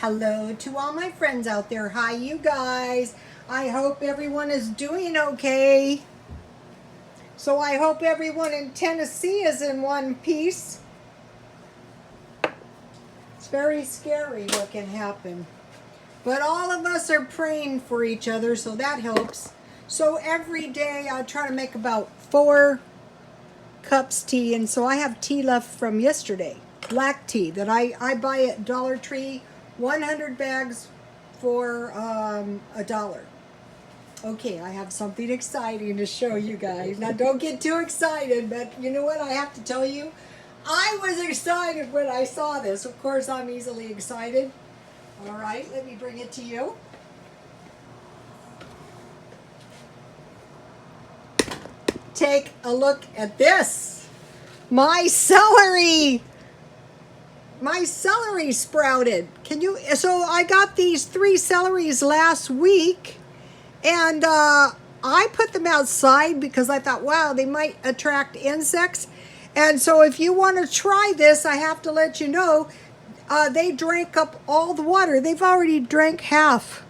Hello to all my friends out there. Hi, you guys. I hope everyone is doing okay. So I hope everyone in Tennessee is in one piece. It's very scary what can happen. But all of us are praying for each other, so that helps. So every day I try to make about 4 cups tea, and so I have tea left from yesterday. Black tea that I buy at Dollar Tree, 100 bags for $1. Okay, I have something exciting to show you guys. Now don't get too excited, but you know what I have to tell you? I was excited when I saw this. Of course, I'm easily excited. All right, let me bring it to you. Take a look at this. My celery sprouted. So I got these 3 celeries last week, and I put them outside because I thought, wow, they might attract insects. And so if you want to try this, I have to let you know, they drank up all the water. They've already drank half.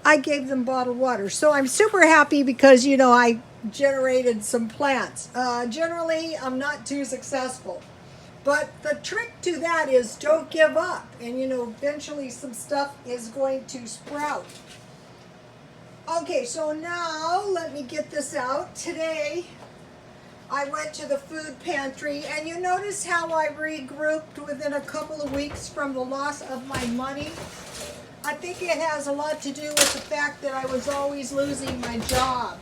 I gave them bottled water. So I'm super happy because, you know, I generated some plants. Generally, I'm not too successful. But the trick to that is don't give up. And, you know, eventually some stuff is going to sprout. Okay, so now let me get this out. Today, I went to the food pantry, and you notice how I regrouped within a couple of weeks from the loss of my money? I think it has a lot to do with the fact that I was always losing my job.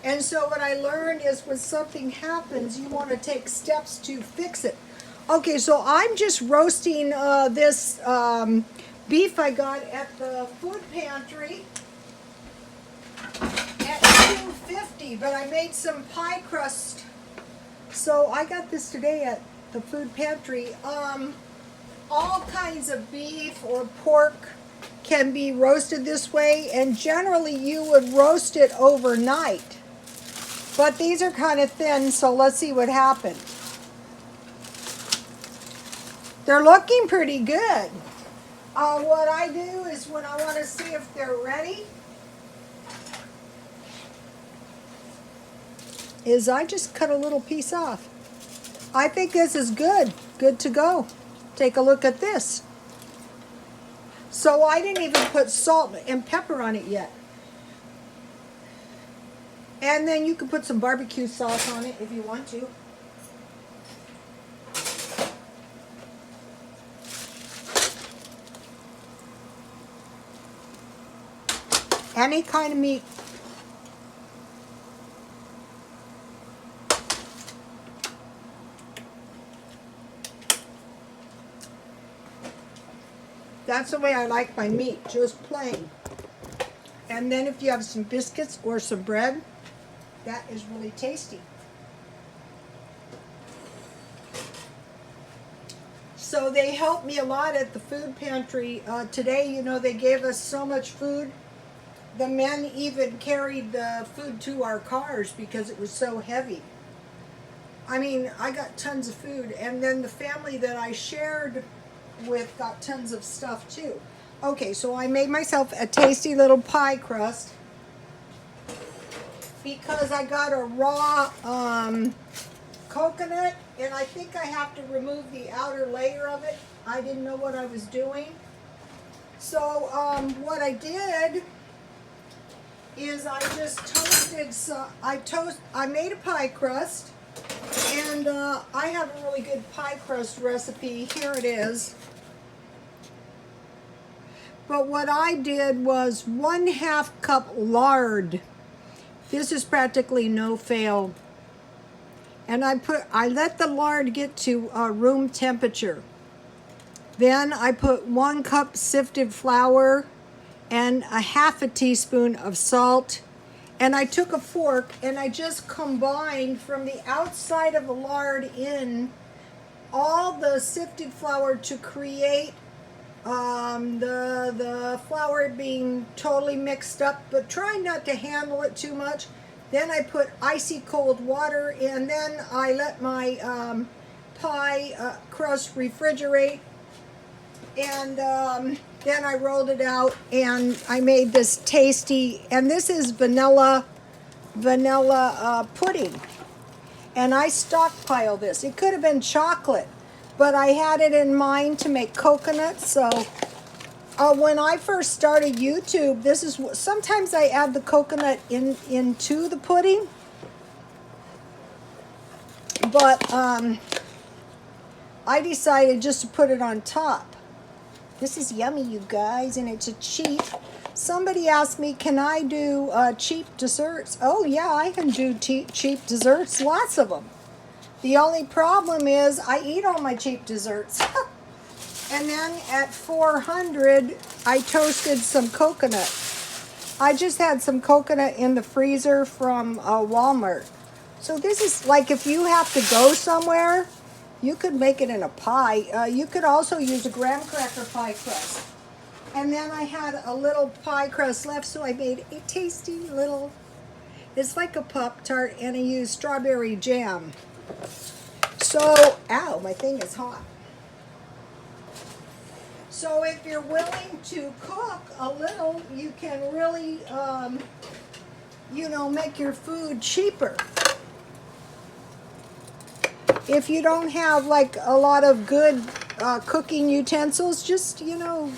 And so what I learned is when something happens, you want to take steps to fix it. Okay, so I'm just roasting this beef I got at the food pantry at $2.50, but I made some pie crust. So I got this today at the food pantry. All kinds of beef or pork can be roasted this way, and generally you would roast it overnight. But these are kind of thin, so let's see what happens. They're looking pretty good. What I do is when I want to see if they're ready, is I just cut a little piece off. I think this is good. Good to go. Take a look at this. So I didn't even put salt and pepper on it yet. And then you can put some barbecue sauce on it if you want to. Any kind of meat. That's the way I like my meat, just plain. And then if you have some biscuits or some bread, that is really tasty. So they helped me a lot at the food pantry. Today, you know, they gave us so much food. The men even carried the food to our cars because it was so heavy. I mean, I got tons of food, and then the family that I shared with got tons of stuff too. Okay, so I made myself a tasty little pie crust because I got a raw coconut, and I think I have to remove the outer layer of it. I didn't know what I was doing. So what I did is I just toasted some, I made a pie crust, and I have a really good pie crust recipe. Here it is. But what I did was 1/2 cup lard. This is practically no fail. And I let the lard get to room temperature. Then I put 1 cup sifted flour and a 1/2 teaspoon of salt. And I took a fork and I just combined from the outside of the lard in all the sifted flour to create the flour being totally mixed up, but try not to handle it too much. Then I put icy cold water, and then I let my pie crust refrigerate. And then I rolled it out and I made this tasty, and this is vanilla pudding. And I stockpile this. It could have been chocolate, but I had it in mind to make coconut. So when I first started YouTube, this is sometimes I add the coconut into the pudding, but I decided just to put it on top. This is yummy, you guys, and it's a cheap. Somebody asked me, can I do cheap desserts? Oh yeah, I can do cheap desserts, lots of them. The only problem is I eat all my cheap desserts. And then at 400, I toasted some coconut. I just had some coconut in the freezer from Walmart. So this is like if you have to go somewhere, you could make it in a pie. You could also use a graham cracker pie crust. And then I had a little pie crust left, so I made a tasty little, it's like a Pop-Tart, and I used strawberry jam. So, ow, my thing is hot. So if you're willing to cook a little, you can really, you know, make your food cheaper. If you don't have like a lot of good cooking utensils, just, you know,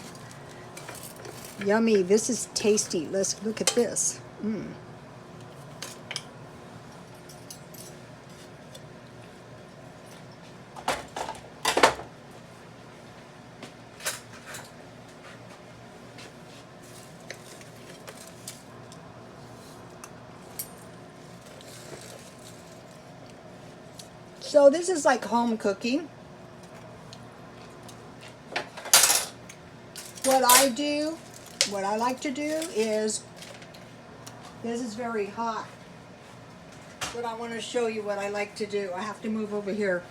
yummy. This is tasty. Let's look at this. So this is like home cooking. What I like to do is, this is very hot, but I want to show you what I like to do. I have to move over here.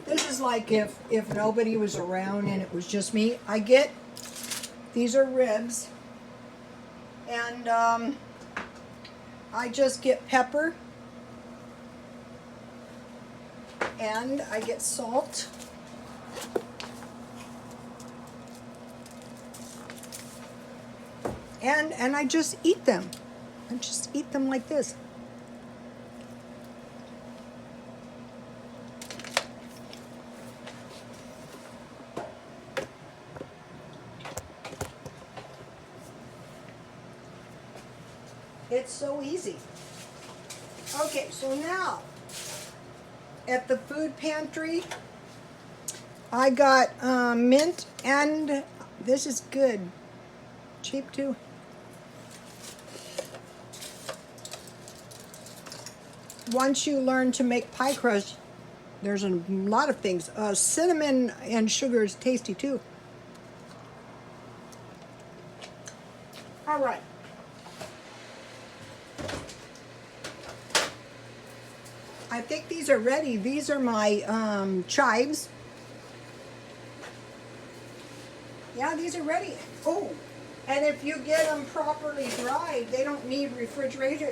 This is like if nobody was around and it was just me. I get, these are ribs, and I just get pepper, and I get salt, and I just eat them. I just eat them like this. It's so easy. Okay, so now at the food pantry, I got mint, and this is good. Cheap too. Once you learn to make pie crust, there's a lot of things. Cinnamon and sugar is tasty too. All right. I think these are ready. These are my chives. Yeah, these are ready. Oh, and if you get them properly dried, they don't need refrigeration.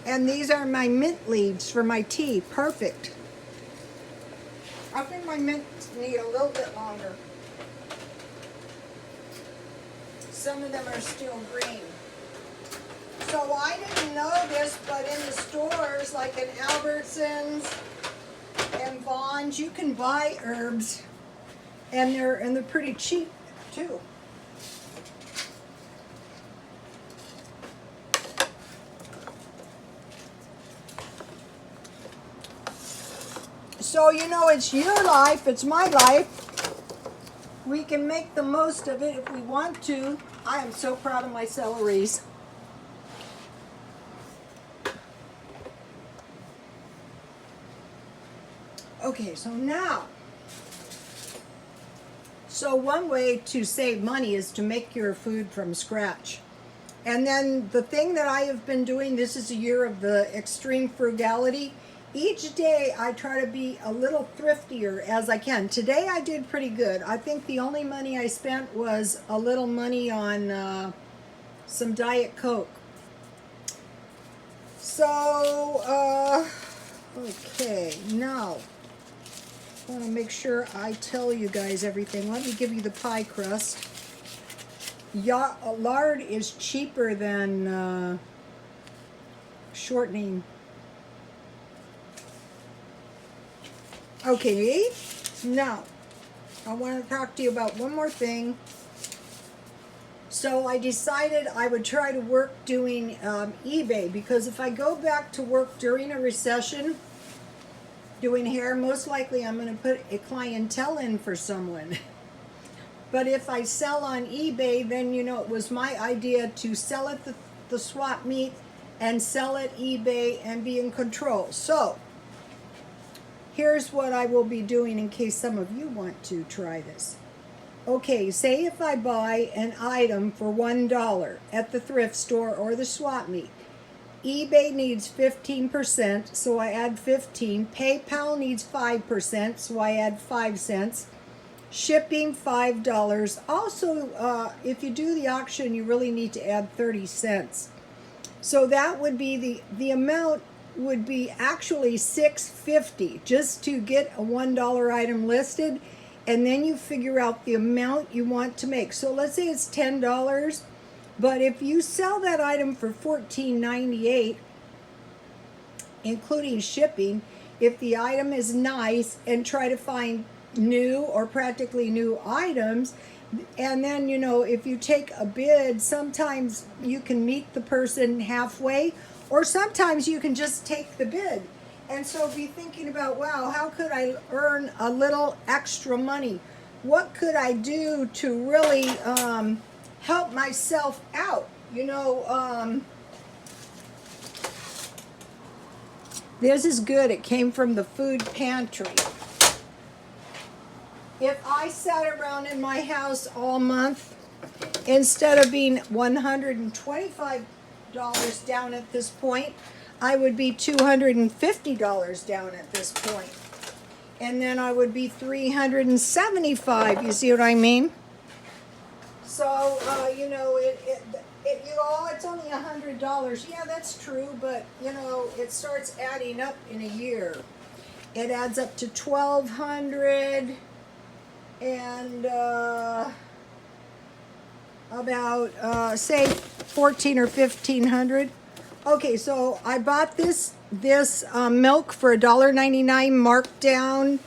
And these are my mint leaves for my tea. Perfect. I think my mints need a little bit longer. Some of them are still green. So I didn't know this, but in the stores, like in Albertsons and Vaughn's, you can buy herbs, and they're pretty cheap too. So, you know, it's your life, it's my life. We can make the most of it if we want to. I am so proud of my celeries. Okay, so now, one way to save money is to make your food from scratch. And then the thing that I have been doing, this is a year of the extreme frugality. Each day I try to be a little thriftier as I can. Today I did pretty good. I think the only money I spent was a little money on some Diet Coke. So, okay, now, want to make sure I tell you guys everything. Let me give you the pie crust. Lard is cheaper than shortening. Okay, now I want to talk to you about one more thing. So I decided I would try to work doing eBay, because if I go back to work during a recession doing hair, most likely I'm going to put a clientele in for someone. But if I sell on eBay, then you know it was my idea to sell it the swap meet and sell it eBay and be in control. So here's what I will be doing in case some of you want to try this. Okay, say if I buy an item for $1 at the thrift store or the swap meet, eBay needs 15%, so I add 15. PayPal needs 5%, so I add 5 cents. Shipping $5. Also, if you do the auction, you really need to add 30 cents. So that would be the amount would be actually $6.50 just to get a $1 item listed, and then you figure out the amount you want to make. So let's say it's $10, but if you sell that item for $14.98, including shipping, if the item is nice, and try to find new or practically new items, and then you know if you take a bid, sometimes you can meet the person halfway, or sometimes you can just take the bid. And so be thinking about, wow, how could I earn a little extra money? What could I do to really help myself out? You know, this is good. It came from the food pantry. If I sat around in my house all month, instead of being $125 down at this point, I would be $250 down at this point. And then I would be $375, you see what I mean? So, you know, it's only $100. Yeah, that's true, but, you know, it starts adding up in a year. It adds up to $1,200 and about, say, $1,400 or $1,500. Okay, so I bought this milk for $1.99 marked down.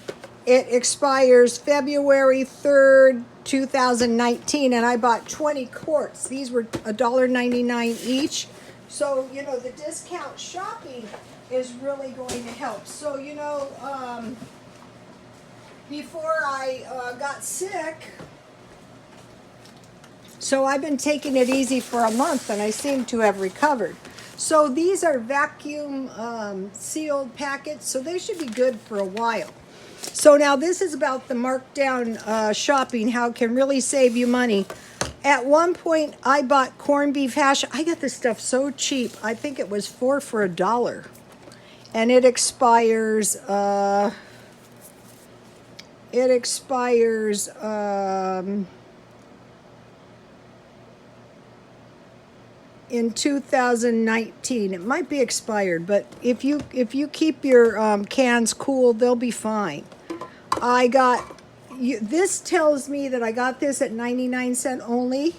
It expires February 3rd, 2019, and I bought 20 quarts. These were $1.99 each. So, you know, the discount shopping is really going to help. So, you know, before I got sick, so I've been taking it easy for a month, and I seem to have recovered. So these are vacuum sealed packets, so they should be good for a while. So now this is about the markdown shopping, how it can really save you money. At one point, I bought corned beef hash. I got this stuff so cheap. I think it was 4 for $1. And it expires, in 2019. It might be expired, but if you keep your cans cool, they'll be fine. I got this tells me that I got this at 99 cents only.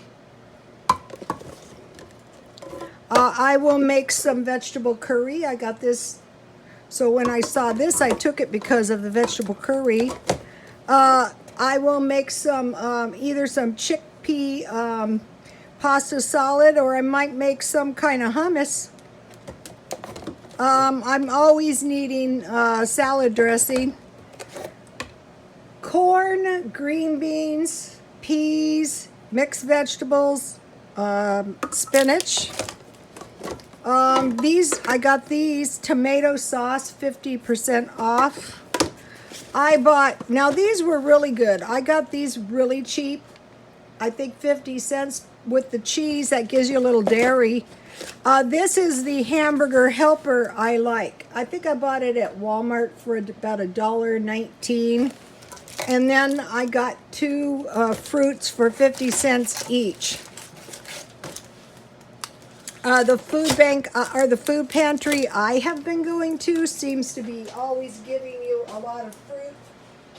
I will make some vegetable curry. I got this, so when I saw this, I took it because of the vegetable curry. I will make some either some chickpea pasta salad, or I might make some kind of hummus. I'm always needing salad dressing. Corn, green beans, peas, mixed vegetables, spinach. I got these tomato sauce, 50% off. Now these were really good. I got these really cheap. I think 50 cents with the cheese. That gives you a little dairy. This is the hamburger helper I like. I think I bought it at Walmart for about $1.19. And then I got 2 fruits for 50 cents each. The food bank or the food pantry I have been going to seems to be always giving you a lot of fruit.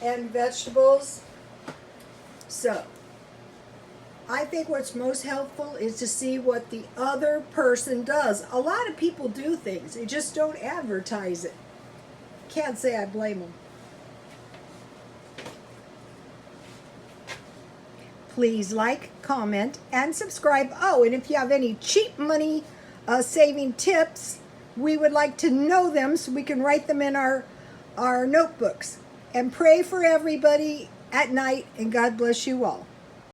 and vegetables. So I think what's most helpful is to see what the other person does. A lot of people do things, they just don't advertise it. Can't say I blame them. Please like, comment, and subscribe. Oh, and if you have any cheap money saving tips, we would like to know them so we can write them in our notebooks. And pray for everybody at night, and God bless you all.